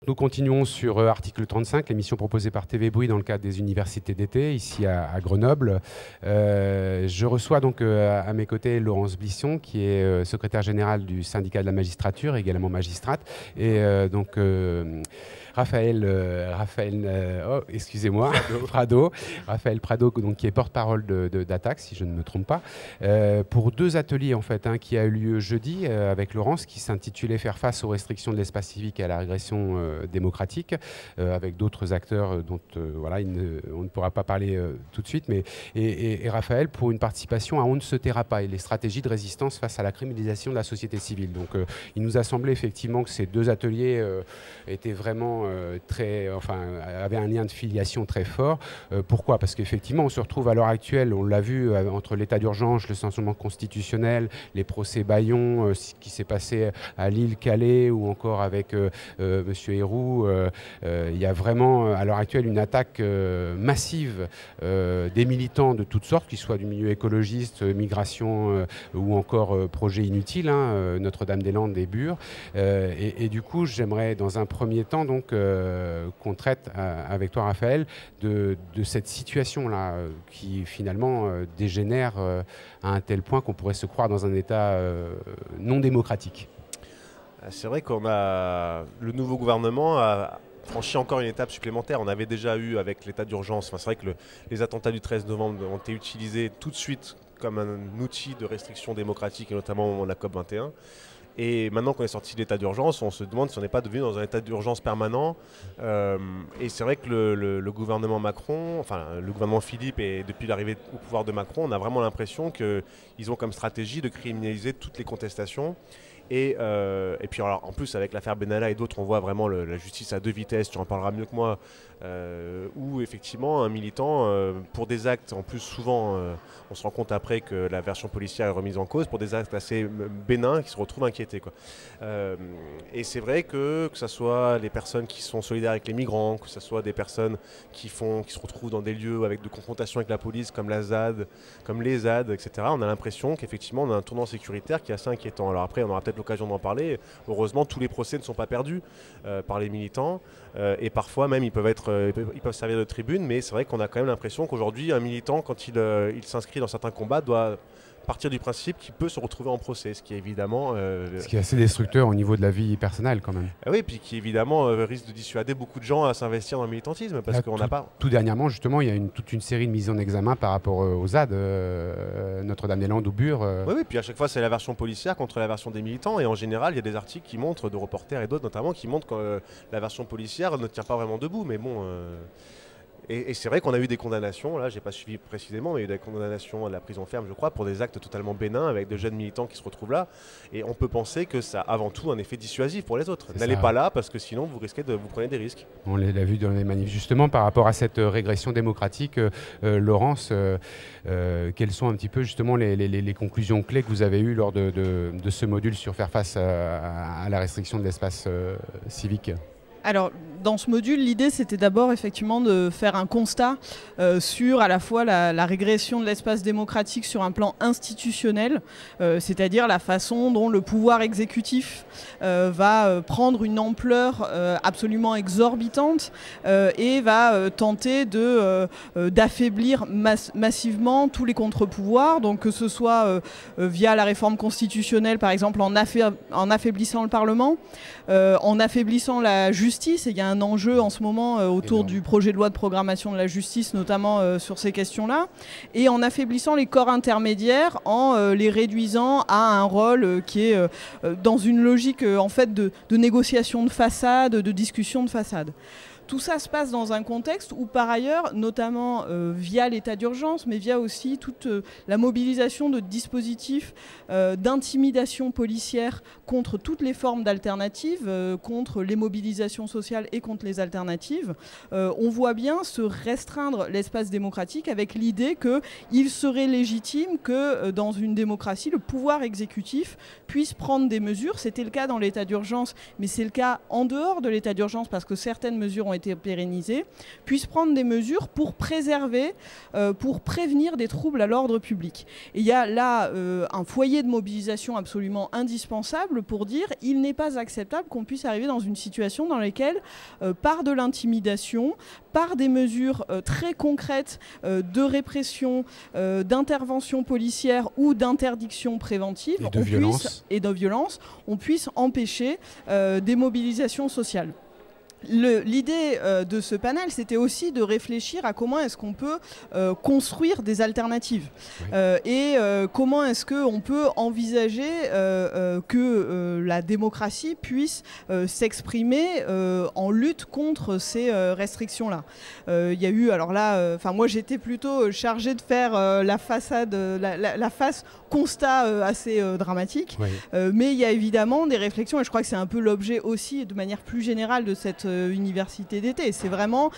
nous continuons sur Article 35, l'émission proposée par TV Bruit dans le cadre des universités d'été, ici à Grenoble. Je reçois donc à mes côtés Laurence Blisson, qui est secrétaire générale du syndicat de la magistrature, également magistrate, et donc Raphaël Prado, donc, qui est porte-parole d'Attaque, si je ne me trompe pas, pour deux ateliers en fait, qui a eu lieu jeudi avec Laurence, qui s'intitulait Faire face aux restrictions de l'espace civique et à la régression démocratique, avec d'autres acteurs dont voilà, on ne pourra pas parler tout de suite, mais et Raphaël pour une participation à On ne se taira pas et les stratégies de résistance face à la criminalisation de la société civile. Donc il nous a semblé effectivement que ces deux ateliers étaient vraiment avaient un lien de filiation très fort. Pourquoi? Parce qu'effectivement on se retrouve à l'heure actuelle, on l'a vu entre l'état d'urgence, le sanctionnement constitutionnel, les procès Bayon, ce qui s'est passé à Lille, Calais ou encore avec Monsieur Héroux, il y a vraiment à l'heure actuelle une attaque massive des militants de toutes sortes, qu'ils soient du milieu écologiste, migration ou encore projet inutile, Notre-Dame-des-Landes et Bure. Et du coup, j'aimerais dans un premier temps donc qu'on traite avec toi, Raphaël, de cette situation-là qui finalement dégénère à un tel point qu'on pourrait se croire dans un État non démocratique. C'est vrai qu'on a le nouveau gouvernement a franchi encore une étape supplémentaire. On avait déjà eu avec l'état d'urgence, c'est vrai que les attentats du 13 novembre ont été utilisés tout de suite comme un outil de restriction démocratique, et notamment au moment de la COP21. Et maintenant qu'on est sorti de l'état d'urgence, on se demande si on n'est pas devenu dans un état d'urgence permanent. Et c'est vrai que le gouvernement Macron, enfin le gouvernement Philippe, et depuis l'arrivée au pouvoir de Macron, on a vraiment l'impression qu'ils ont comme stratégie de criminaliser toutes les contestations. Et puis alors, en plus avec l'affaire Benalla et d'autres, on voit vraiment la justice à deux vitesses, tu en parleras mieux que moi, où effectivement un militant, pour des actes, en plus souvent on se rend compte après que la version policière est remise en cause, pour des actes assez bénins, qui se retrouvent inquiétés, quoi. Et c'est vrai que ce soit les personnes qui sont solidaires avec les migrants, que ce soit des personnes qui se retrouvent dans des lieux avec de confrontation avec la police, comme la ZAD, comme les ZAD, etc., on a l'impression qu'effectivement on a un tournant sécuritaire qui est assez inquiétant. Alors après, on aura peut-être l'occasion d'en parler. Heureusement, tous les procès ne sont pas perdus par les militants et parfois même ils peuvent servir de tribune, mais c'est vrai qu'on a quand même l'impression qu'aujourd'hui un militant, quand il s'inscrit dans certains combats, doit partir du principe qu'il peut se retrouver en procès, ce qui est évidemment... ce qui est assez destructeur au niveau de la vie personnelle quand même. Oui, puis qui évidemment risque de dissuader beaucoup de gens à s'investir dans le militantisme, parce qu'on n'a pas... Tout dernièrement, justement, il y a toute une série de mises en examen par rapport aux ZAD, Notre-Dame-des-Landes ou Bure. Oui, puis à chaque fois c'est la version policière contre la version des militants, et en général il y a des articles qui montrent, de reporters et d'autres notamment, qui montrent que la version policière ne tient pas vraiment debout, mais bon... Et c'est vrai qu'on a eu des condamnations, là j'ai pas suivi précisément, mais il y a eu des condamnations à la prison ferme, je crois, pour des actes totalement bénins avec de jeunes militants qui se retrouvent là. Et on peut penser que ça a avant tout un effet dissuasif pour les autres. N'allez pas là parce que sinon vous risquez de vous prendre des risques. On l'a vu dans les manifs. Justement, par rapport à cette régression démocratique, Laurence, quelles sont un petit peu justement les conclusions clés que vous avez eues lors de ce module sur faire face à la restriction de l'espace civique ? Alors, dans ce module, l'idée, c'était d'abord effectivement de faire un constat sur à la fois la régression de l'espace démocratique sur un plan institutionnel, c'est-à-dire la façon dont le pouvoir exécutif va prendre une ampleur absolument exorbitante et va tenter d'affaiblir massivement tous les contre-pouvoirs, donc que ce soit via la réforme constitutionnelle, par exemple, en affaiblissant le Parlement, en affaiblissant la justice. Et il y a un enjeu en ce moment autour du projet de loi de programmation de la justice, notamment sur ces questions-là, et en affaiblissant les corps intermédiaires, en les réduisant à un rôle qui est dans une logique en fait de négociation de façade, de discussion de façade. Tout ça se passe dans un contexte où, par ailleurs, notamment via l'état d'urgence, mais via aussi toute la mobilisation de dispositifs d'intimidation policière contre toutes les formes d'alternatives, contre les mobilisations sociales et contre les alternatives, on voit bien se restreindre l'espace démocratique avec l'idée qu'il serait légitime que dans une démocratie, le pouvoir exécutif puisse prendre des mesures. C'était le cas dans l'état d'urgence, mais c'est le cas en dehors de l'état d'urgence parce que certaines mesures ont été pérennisées, puissent prendre des mesures pour préserver, pour prévenir des troubles à l'ordre public. Et il y a là un foyer de mobilisation absolument indispensable pour dire il n'est pas acceptable qu'on puisse arriver dans une situation dans laquelle, par de l'intimidation, par des mesures très concrètes de répression, d'intervention policière ou d'interdiction préventive et de violence, on puisse empêcher des mobilisations sociales. L'idée de ce panel, c'était aussi de réfléchir à comment est-ce qu'on peut construire des alternatives et comment est-ce qu'on peut envisager que la démocratie puisse s'exprimer en lutte contre ces restrictions-là. Il y a eu, alors là, moi j'étais plutôt chargée de faire la façade, la face constat assez dramatique, mais il y a évidemment des réflexions, et je crois que c'est un peu l'objet aussi de manière plus générale de cette université d'été. C'est vraiment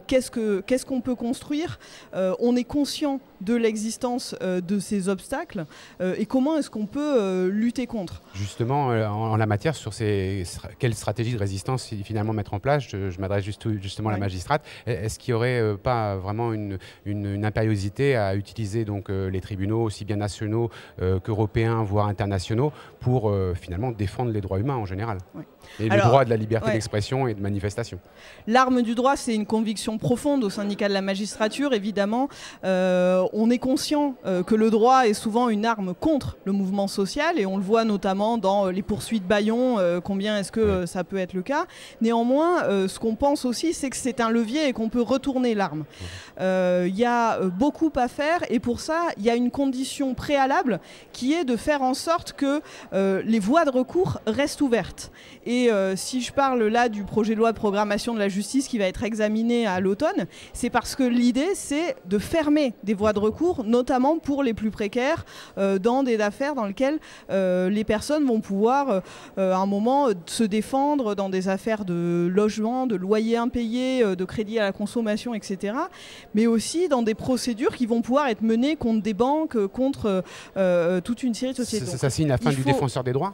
qu'est-ce qu'on peut construire. On est conscient de l'existence de ces obstacles et comment est-ce qu'on peut lutter contre. Justement, en la matière, sur quelle stratégie de résistance finalement mettre en place, je m'adresse justement à la magistrate, est-ce qu'il n'y aurait pas vraiment une impériosité à utiliser donc, les tribunaux, aussi bien nationaux qu'européens, voire internationaux, pour finalement défendre les droits humains en général et le droit de la liberté d'expression et de manifestation? L'arme du droit, c'est une conviction profonde au syndicat de la magistrature, évidemment. On est conscient que le droit est souvent une arme contre le mouvement social, et on le voit notamment dans les poursuites Bayon, combien est-ce que ça peut être le cas. Néanmoins, ce qu'on pense aussi, c'est que c'est un levier et qu'on peut retourner l'arme. Il y a beaucoup à faire, et pour ça, il y a une condition préalable qui est de faire en sorte que les voies de recours restent ouvertes. Et si je parle là du projet de loi de programmation de la justice qui va être examiné à l'automne, c'est parce que l'idée, c'est de fermer des voies de recours, notamment pour les plus précaires, dans des affaires dans lesquelles les personnes vont pouvoir à un moment se défendre dans des affaires de logement, de loyer impayé, de crédit à la consommation, etc. Mais aussi dans des procédures qui vont pouvoir être menées contre des banques, contre toute une série de sociétés. Ça signe la fin du défenseur des droits ?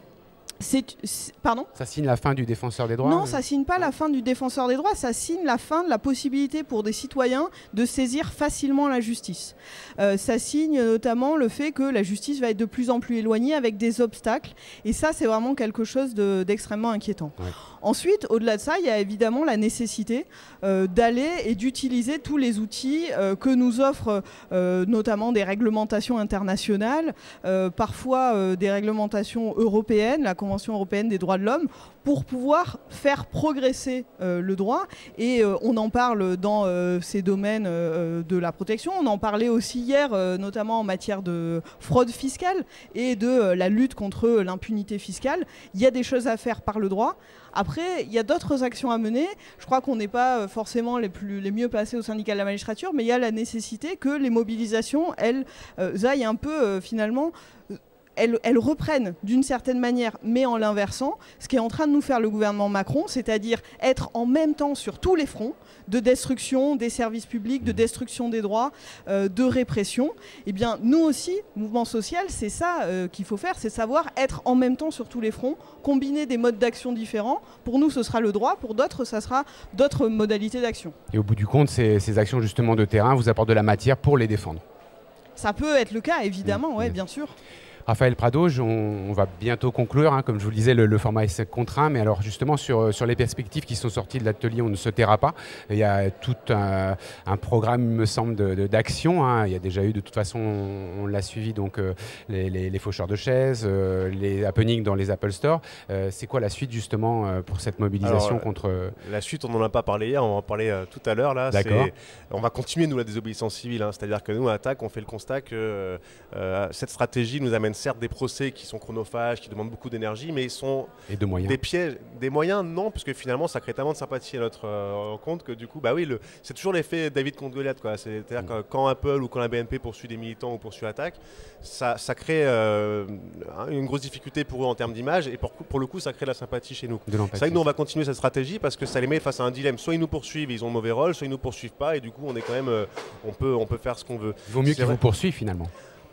Pardon ? Ça signe la fin du défenseur des droits ? Non, ça ne signe pas la fin du défenseur des droits, ça signe la fin de la possibilité pour des citoyens de saisir facilement la justice. Ça signe notamment le fait que la justice va être de plus en plus éloignée avec des obstacles, et ça c'est vraiment quelque chose d'extrêmement inquiétant. Ouais. Ensuite, au-delà de ça, il y a évidemment la nécessité d'aller et d'utiliser tous les outils que nous offrent notamment des réglementations internationales, parfois des réglementations européennes, la Convention européenne des droits de l'homme, pour pouvoir faire progresser le droit. Et on en parle dans ces domaines de la protection. On en parlait aussi hier, notamment en matière de fraude fiscale et de la lutte contre l'impunité fiscale. Il y a des choses à faire par le droit. Après, il y a d'autres actions à mener. Je crois qu'on n'est pas forcément les mieux placés au syndicat de la magistrature, mais il y a la nécessité que les mobilisations, elles aillent un peu finalement... Elles reprennent d'une certaine manière, mais en l'inversant, ce qui est en train de nous faire le gouvernement Macron, c'est-à-dire être en même temps sur tous les fronts de destruction des services publics, de destruction des droits, de répression. Eh bien, nous aussi, mouvement social, c'est ça qu'il faut faire, c'est savoir être en même temps sur tous les fronts, combiner des modes d'action différents. Pour nous, ce sera le droit, pour d'autres, ça sera d'autres modalités d'action. Et au bout du compte, ces actions justement de terrain vous apportent de la matière pour les défendre? Ça peut être le cas, évidemment, oui, bien sûr. Raphaël Prado, on va bientôt conclure, hein, comme je vous le disais, le format est contraint, mais alors justement sur les perspectives qui sont sorties de l'atelier On ne se taira pas, il y a tout un programme, il me semble, d'action, hein. Il y a déjà eu, de toute façon, on l'a suivi, donc les faucheurs de chaises, les happenings dans les Apple Store. C'est quoi la suite justement pour cette mobilisation contre... La suite, on n'en a pas parlé hier, on va en parler tout à l'heure. D'accord. On va continuer, nous, la désobéissance civile, hein. C'est-à-dire que nous, à Attaque, on fait le constat que cette stratégie nous amène certes des procès qui sont chronophages, qui demandent beaucoup d'énergie, mais ils sont de moyens. Des pièges, des moyens, non, parce que finalement ça crée tellement de sympathie à notre rencontre que du coup, bah oui, c'est toujours l'effet David contre Goliath, quoi. C'est-à-dire que quand Apple ou quand la BNP poursuit des militants ou poursuit Attaque, ça crée une grosse difficulté pour eux en termes d'image, et pour le coup, ça crée de la sympathie chez nous. C'est vrai que nous, on va continuer cette stratégie parce que ça les met face à un dilemme. Soit ils nous poursuivent, ils ont le mauvais rôle, soit ils nous poursuivent pas, et du coup, on est quand même, on peut faire ce qu'on veut. Il vaut mieux qu'ils vous poursuivent finalement.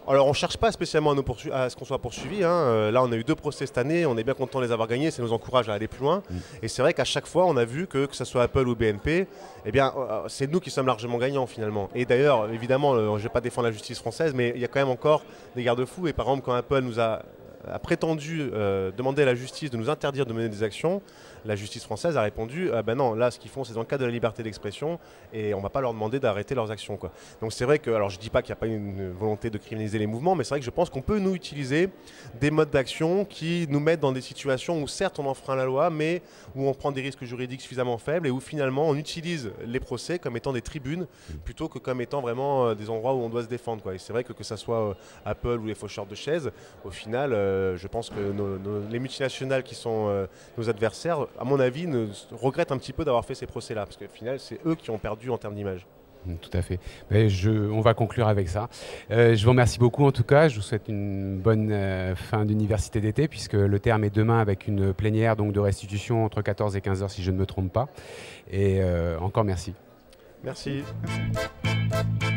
Alors on ne cherche pas spécialement à ce qu'on soit poursuivi. Hein. Là on a eu 2 procès cette année, on est bien content de les avoir gagnés, ça nous encourage à aller plus loin. Et c'est vrai qu'à chaque fois on a vu que ce soit Apple ou BNP, eh bien c'est nous qui sommes largement gagnants finalement. Et d'ailleurs évidemment je ne vais pas défendre la justice française, mais il y a quand même encore des garde-fous. Et par exemple quand Apple nous a prétendu demander à la justice de nous interdire de mener des actions, la justice française a répondu ben non, là ce qu'ils font c'est dans le cadre de la liberté d'expression et on ne va pas leur demander d'arrêter leurs actions, quoi. Donc c'est vrai que, alors je ne dis pas qu'il n'y a pas une volonté de criminaliser les mouvements, mais c'est vrai que je pense qu'on peut nous utiliser des modes d'action qui nous mettent dans des situations où certes on enfreint la loi, mais où on prend des risques juridiques suffisamment faibles et où finalement on utilise les procès comme étant des tribunes plutôt que comme étant vraiment des endroits où on doit se défendre, quoi. Et c'est vrai que ça soit Apple ou les faucheurs de chaises, au final je pense que les multinationales qui sont nos adversaires, à mon avis, regrettent un petit peu d'avoir fait ces procès-là, parce qu'au final, c'est eux qui ont perdu en termes d'image. Tout à fait. Mais on va conclure avec ça. Je vous remercie beaucoup en tout cas. Je vous souhaite une bonne fin d'université d'été, puisque le terme est demain avec une plénière donc, de restitution entre 14 et 15 heures si je ne me trompe pas. Et encore merci. Merci. Merci.